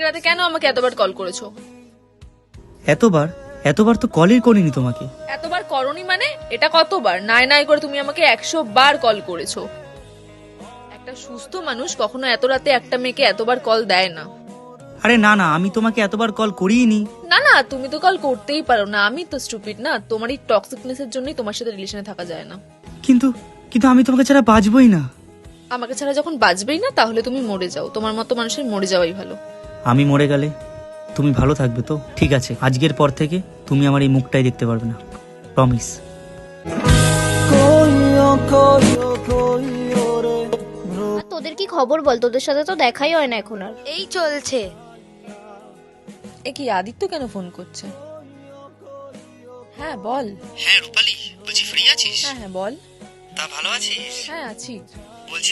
রাতে কেন আমাকে এতবার কল করেছো? এতবার এতবার তো কলই করিনি তোমাকে। এতবার করনি মানে? এটা কতবার? নাই নাই করে তুমি আমাকে 100 বার কল করেছো। একটা সুস্থ মানুষ কখনো এত রাতে একটা মেয়েকে এতবার কল দেয় না। আরে না না, আমি তোমাকে এতবার কল করিনি। না না, তুমি তো কল করতেই পারো না, আমি তো স্টুপিড না? তোমার এই টক্সিকনেসের জন্যই তোমার সাথে রিলেশনে থাকা যায় না। কিন্তু কিন্তু আমি তোমাকে ছাড়া বাঁচবই না। আমাকে ছাড়া যখন বাঁচবেই না, তাহলে তুমি মরে যাও। তোমার মতো মানুষের মরে যাওয়াই ভালো। আমি মরে গেলে তুমি ভালো থাকবে তো? ঠিক আছে, আজকের পর থেকে তুমি আমার এই মুখটাই দেখতে পারবে না, প্রমিস। আর তোদের কি খবর বল? তোদের সাথে তো দেখাই হয় না এখন আর। এই চলছে। এ কি, আদিত্য কেন ফোন করছে? হ্যাঁ বল। হ্যাঁ রূপালি, বলছি ফ্রি আছিস? হ্যাঁ হ্যাঁ বল। তা ভালো আছিস? হ্যাঁ আছি।